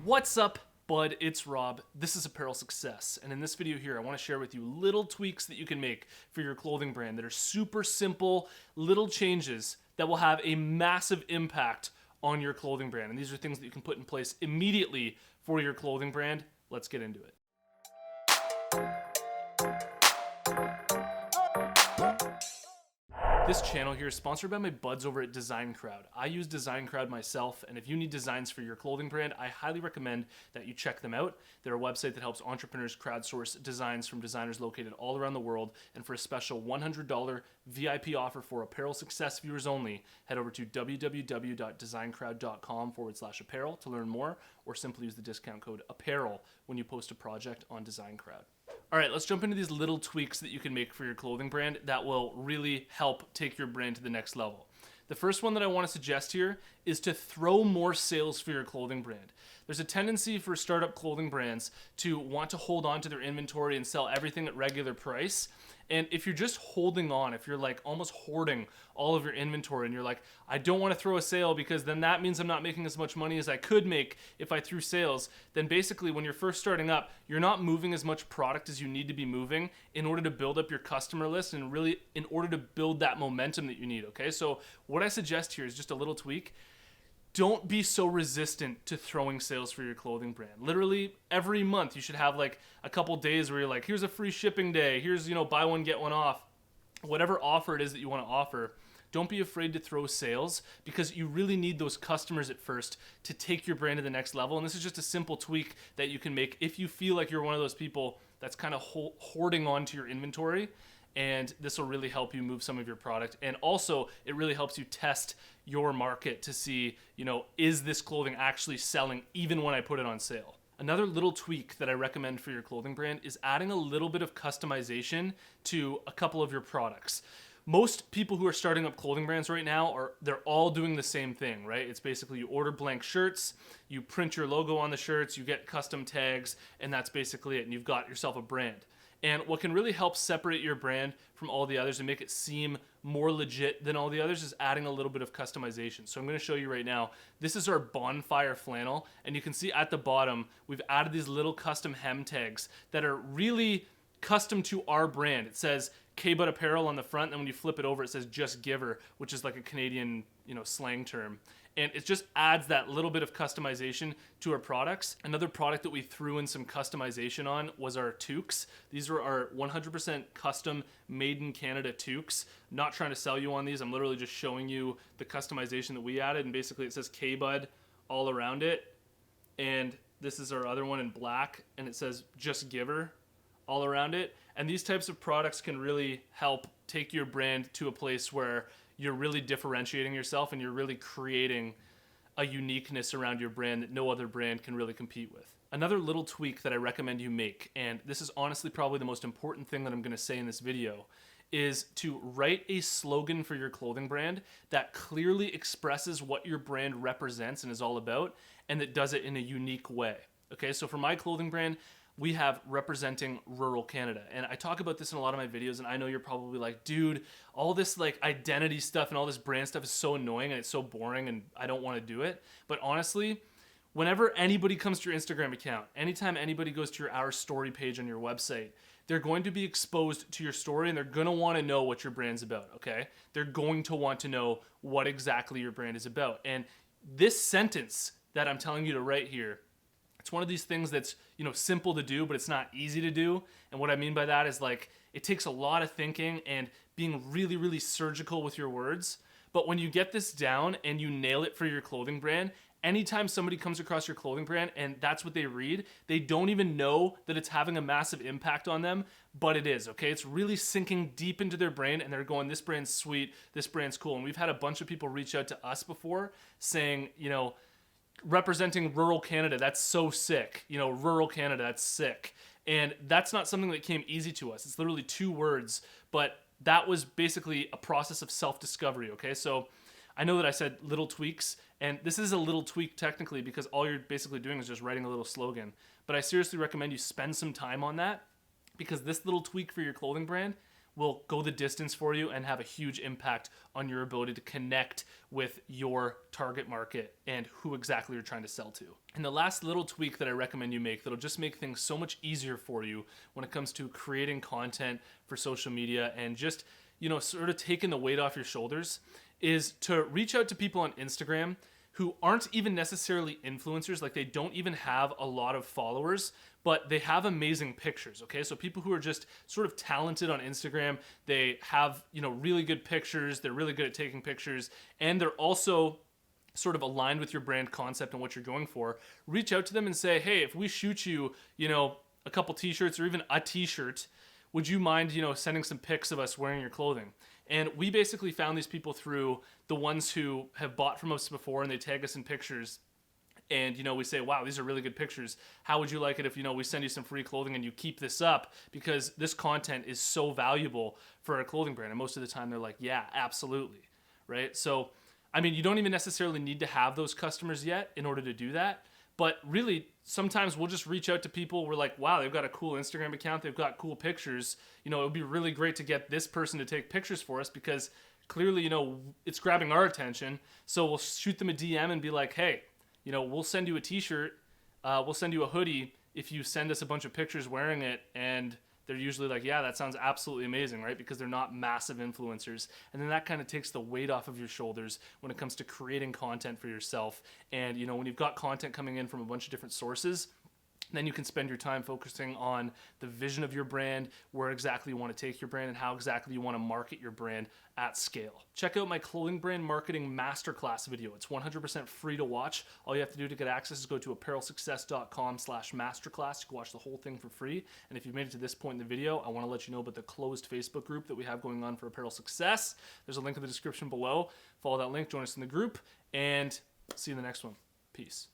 What's up, bud? It's Rob. This is Apparel Success, and in this video here, I want to share with you little tweaks that you can make for your clothing brand that are super simple, little changes that will have a massive impact on your clothing brand. And these are things that you can put in place immediately for your clothing brand. Let's get into it. This channel here is sponsored by my buds over at Design Crowd. I use Design Crowd myself, and if you need designs for your clothing brand, I highly recommend that you check them out. They're a website that helps entrepreneurs crowdsource designs from designers located all around the world, and for a special $100 VIP offer for Apparel Success viewers only, head over to www.designcrowd.com/apparel to learn more, or simply use the discount code APPAREL when you post a project on Design Crowd. All right, let's jump into these little tweaks that you can make for your clothing brand that will really help take your brand to the next level. The first one that I want to suggest here is to throw more sales for your clothing brand. There's a tendency for startup clothing brands to want to hold on to their inventory and sell everything at regular price. And if you're just holding on, if you're like almost hoarding all of your inventory and you're like, I don't want to throw a sale because then that means I'm not making as much money as I could make if I threw sales, then basically when you're first starting up, you're not moving as much product as you need to be moving in order to build up your customer list and really in order to build that momentum that you need, okay? So what I suggest here is just a little tweak. Don't be so resistant to throwing sales for your clothing brand. Literally every month you should have like a couple days where you're like, here's a free shipping day, here's, buy one, get one off. Whatever offer it is that you want to offer, don't be afraid to throw sales because you really need those customers at first to take your brand to the next level. And this is just a simple tweak that you can make if you feel like you're one of those people that's kind of hoarding onto your inventory. And this will really help you move some of your product. And also, it really helps you test your market to see, is this clothing actually selling even when I put it on sale? Another little tweak that I recommend for your clothing brand is adding a little bit of customization to a couple of your products. Most people who are starting up clothing brands right now they're all doing the same thing, right? It's basically you order blank shirts, you print your logo on the shirts, you get custom tags, and that's basically it. And you've got yourself a brand. And what can really help separate your brand from all the others and make it seem more legit than all the others is adding a little bit of customization. So I'm going to show you right now. This is our bonfire flannel, and you can see at the bottom we've added these little custom hem tags that are really custom to our brand. It says K-Bud Apparel on the front, and when you flip it over it says Just Giver, which is like a Canadian slang term. And it just adds that little bit of customization to our products. Another product that we threw in some customization on was our toques. These are our 100% custom made in Canada toques. Not trying to sell you on these. I'm literally just showing you the customization that we added. And basically it says K-Bud all around it. And this is our other one in black. And it says Just Giver all around it. And these types of products can really help take your brand to a place where you're really differentiating yourself and you're really creating a uniqueness around your brand that no other brand can really compete with. Another little tweak that I recommend you make, and this is honestly probably the most important thing that I'm going to say in this video, is to write a slogan for your clothing brand that clearly expresses what your brand represents and is all about, and that does it in a unique way. Okay, so for my clothing brand, we have representing rural Canada. And I talk about this in a lot of my videos, and I know you're probably like, dude, all this like identity stuff and all this brand stuff is so annoying and it's so boring and I don't want to do it. But honestly, whenever anybody comes to your Instagram account, anytime anybody goes to your Our Story page on your website, they're going to be exposed to your story and they're going to want to know what your brand's about, okay? They're going to want to know what exactly your brand is about. And this sentence that I'm telling you to write here, it's one of these things that's, simple to do, but it's not easy to do. And what I mean by that is like, it takes a lot of thinking and being really, really surgical with your words. But when you get this down and you nail it for your clothing brand, anytime somebody comes across your clothing brand and that's what they read, they don't even know that it's having a massive impact on them, but it is, okay? It's really sinking deep into their brain and they're going, this brand's sweet, this brand's cool. And we've had a bunch of people reach out to us before saying, representing rural Canada, that's so sick. Rural Canada, that's sick. And that's not something that came easy to us. It's literally 2 words, but that was basically a process of self-discovery, okay? So I know that I said little tweaks, and this is a little tweak technically because all you're basically doing is just writing a little slogan. But I seriously recommend you spend some time on that because this little tweak for your clothing brand will go the distance for you and have a huge impact on your ability to connect with your target market and who exactly you're trying to sell to. And the last little tweak that I recommend you make that'll just make things so much easier for you when it comes to creating content for social media and just, sort of taking the weight off your shoulders is to reach out to people on Instagram who aren't even necessarily influencers, like they don't even have a lot of followers, but they have amazing pictures, okay? So people who are just sort of talented on Instagram, they have, really good pictures, they're really good at taking pictures, and they're also sort of aligned with your brand concept and what you're going for. Reach out to them and say, hey, if we shoot you, a couple t-shirts or even a t-shirt, would you mind, sending some pics of us wearing your clothing? And we basically found these people through the ones who have bought from us before and they tag us in pictures. And, we say, wow, these are really good pictures. How would you like it if, we send you some free clothing and you keep this up? Because this content is so valuable for our clothing brand. And most of the time they're like, yeah, absolutely. Right? So, you don't even necessarily need to have those customers yet in order to do that. But really, sometimes we'll just reach out to people. We're like, wow, they've got a cool Instagram account. They've got cool pictures. It would be really great to get this person to take pictures for us because clearly, it's grabbing our attention. So we'll shoot them a DM and be like, hey, we'll send you a t-shirt. We'll send you a hoodie if you send us a bunch of pictures wearing it. And they're usually like, yeah, that sounds absolutely amazing, right? Because they're not massive influencers. And then that kind of takes the weight off of your shoulders when it comes to creating content for yourself. And, when you've got content coming in from a bunch of different sources, then you can spend your time focusing on the vision of your brand, where exactly you want to take your brand, and how exactly you want to market your brand at scale. Check out my clothing brand marketing masterclass video. It's 100% free to watch. All you have to do to get access is go to apparelsuccess.com/masterclass. You can watch the whole thing for free. And if you've made it to this point in the video, I want to let you know about the closed Facebook group that we have going on for Apparel Success. There's a link in the description below. Follow that link, join us in the group, and see you in the next one. Peace.